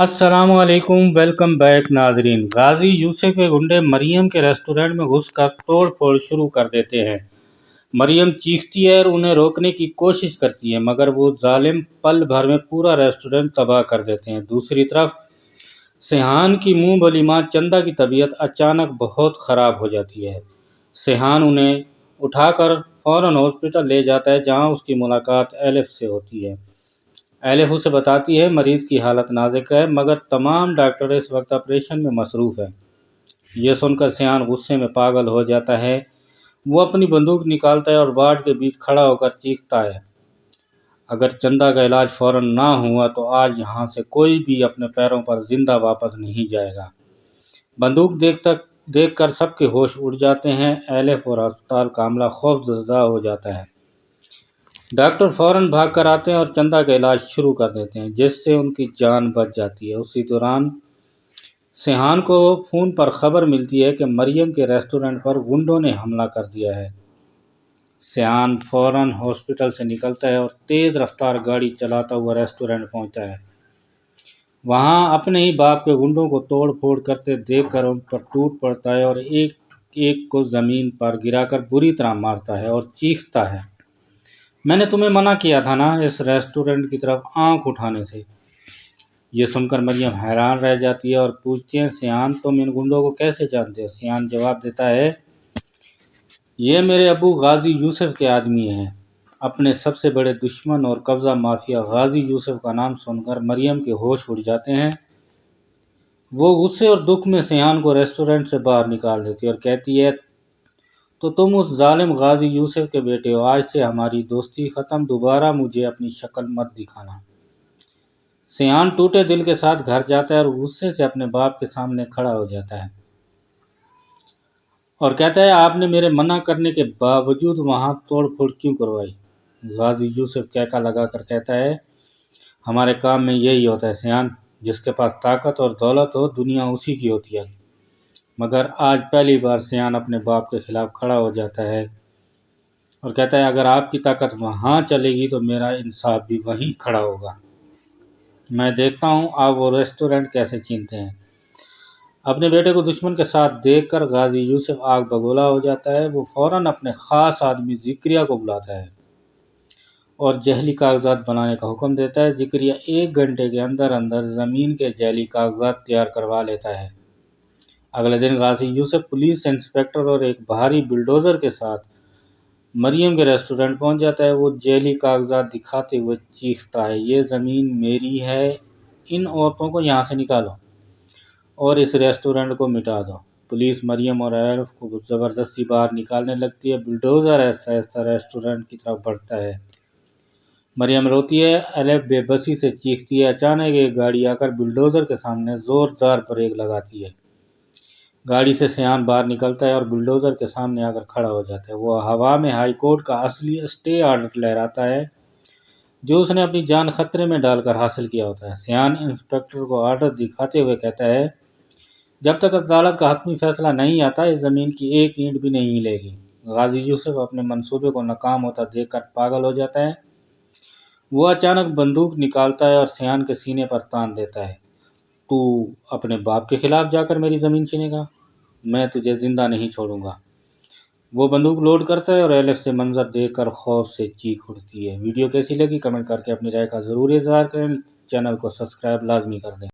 السلام علیکم، welcome back ناظرین۔ غازی یوسف کے گنڈے مریم کے ریسٹورنٹ میں گھس کر توڑ پھوڑ شروع کر دیتے ہیں۔ مریم چیختی ہے اور انہیں روکنے کی کوشش کرتی ہے، مگر وہ ظالم پل بھر میں پورا ریسٹورنٹ تباہ کر دیتے ہیں۔ دوسری طرف سیحان کی منہ بولی ماں چندہ کی طبیعت اچانک بہت خراب ہو جاتی ہے۔ سیحان انہیں اٹھا کر فوراً ہاسپٹل لے جاتا ہے، جہاں اس کی ملاقات ایلف سے ہوتی ہے۔ ایلف اسے بتاتی ہے مریض کی حالت نازک ہے، مگر تمام ڈاکٹر اس وقت آپریشن میں مصروف ہیں۔ یہ سن کر سیحان غصے میں پاگل ہو جاتا ہے۔ وہ اپنی بندوق نکالتا ہے اور وارڈ کے بیچ کھڑا ہو کر چیختا ہے، اگر چندہ کا علاج فوراً نہ ہوا تو آج یہاں سے کوئی بھی اپنے پیروں پر زندہ واپس نہیں جائے گا۔ بندوق دیکھ کر سب کے ہوش اڑ جاتے ہیں۔ ایلف اور ہسپتال کا عملہ خوف زدہ ہو جاتا ہے۔ ڈاکٹر فوراً بھاگ کر آتے ہیں اور چندہ کا علاج شروع کر دیتے ہیں، جس سے ان کی جان بچ جاتی ہے۔ اسی دوران سیحان کو فون پر خبر ملتی ہے کہ مریم کے ریسٹورنٹ پر گنڈوں نے حملہ کر دیا ہے۔ سیحان فوراً ہاسپٹل سے نکلتا ہے اور تیز رفتار گاڑی چلاتا ہوا ریسٹورنٹ پہنچتا ہے۔ وہاں اپنے ہی باپ کے گنڈوں کو توڑ پھوڑ کرتے دیکھ کر ان پر ٹوٹ پڑتا ہے اور ایک ایک کو زمین پر گرا کر بری طرح مارتا ہے اور چیختا ہے، میں نے تمہیں منع کیا تھا نا اس ریسٹورنٹ کی طرف آنکھ اٹھانے سے۔ یہ سن کر مریم حیران رہ جاتی ہے اور پوچھتی ہے، سیحان تم ان گنڈوں کو کیسے جانتے ہو؟ سیحان جواب دیتا ہے، یہ میرے ابو غازی یوسف کے آدمی ہیں۔ اپنے سب سے بڑے دشمن اور قبضہ مافیا غازی یوسف کا نام سن کر مریم کے ہوش اڑ جاتے ہیں۔ وہ غصے اور دکھ میں سیحان کو ریسٹورنٹ سے باہر نکال دیتی ہے اور کہتی ہے، تو تم اس ظالم غازی یوسف کے بیٹے ہو، آج سے ہماری دوستی ختم، دوبارہ مجھے اپنی شکل مت دکھانا۔ سیحان ٹوٹے دل کے ساتھ گھر جاتا ہے اور غصے سے اپنے باپ کے سامنے کھڑا ہو جاتا ہے اور کہتا ہے، آپ نے میرے منع کرنے کے باوجود وہاں توڑ پھوڑ کیوں کروائی؟ غازی یوسف کہکا لگا کر کہتا ہے، ہمارے کام میں یہی ہوتا ہے سیحان، جس کے پاس طاقت اور دولت ہو دنیا اسی کی ہوتی ہے۔ مگر آج پہلی بار سیحان اپنے باپ کے خلاف کھڑا ہو جاتا ہے اور کہتا ہے، اگر آپ کی طاقت وہاں چلے گی تو میرا انصاف بھی وہیں کھڑا ہوگا۔ میں دیکھتا ہوں آپ وہ ریسٹورنٹ کیسے چھینتے ہیں۔ اپنے بیٹے کو دشمن کے ساتھ دیکھ کر غازی یوسف آگ بگولا ہو جاتا ہے۔ وہ فوراً اپنے خاص آدمی ذکریہ کو بلاتا ہے اور جعلی کاغذات بنانے کا حکم دیتا ہے۔ ذکریہ 1 گھنٹے کے اندر زمین کے جعلی کاغذات تیار کروا لیتا ہے۔ اگلے دن غازی یوسف پولیس انسپکٹر اور ایک بھاری بلڈوزر کے ساتھ مریم کے ریسٹورنٹ پہنچ جاتا ہے۔ وہ جعلی کاغذات دکھاتے ہوئے چیختا ہے، یہ زمین میری ہے، ان عورتوں کو یہاں سے نکالو اور اس ریسٹورنٹ کو مٹا دو۔ پولیس مریم اور ایلف کو زبردستی باہر نکالنے لگتی ہے۔ بلڈوزر آہستہ آہستہ ریسٹورنٹ کی طرف بڑھتا ہے۔ مریم روتی ہے، ایلف بے بسی سے چیختی ہے۔ اچانک ایک گاڑی آ کر بلڈوزر کے سامنے زوردار بریک لگاتی ہے۔ گاڑی سے سیحان باہر نکلتا ہے اور بلڈوزر کے سامنے آ کر کھڑا ہو جاتا ہے۔ وہ ہوا میں ہائی کورٹ کا اصلی اسٹے آرڈر لہراتا ہے، جو اس نے اپنی جان خطرے میں ڈال کر حاصل کیا ہوتا ہے۔ سیحان انسپکٹر کو آرڈر دکھاتے ہوئے کہتا ہے، جب تک عدالت کا حتمی فیصلہ نہیں آتا اس زمین کی ایک اینٹ بھی نہیں ہلے گی۔ غازی یوسف اپنے منصوبے کو ناکام ہوتا دیکھ کر پاگل ہو جاتا ہے۔ وہ اچانک بندوق نکالتا ہے اور سیحان کے سینے پر تان دیتا ہے، تو اپنے باپ کے خلاف جا کر میری زمین چھینے گا؟ میں تجھے زندہ نہیں چھوڑوں گا۔ وہ بندوق لوڈ کرتا ہے اور ایلف سے منظر دیکھ کر خوف سے چیخ اٹھتی ہے۔ ویڈیو کیسی لگی کمنٹ کر کے اپنی رائے کا ضرور اظہار کریں۔ چینل کو سبسکرائب لازمی کر دیں۔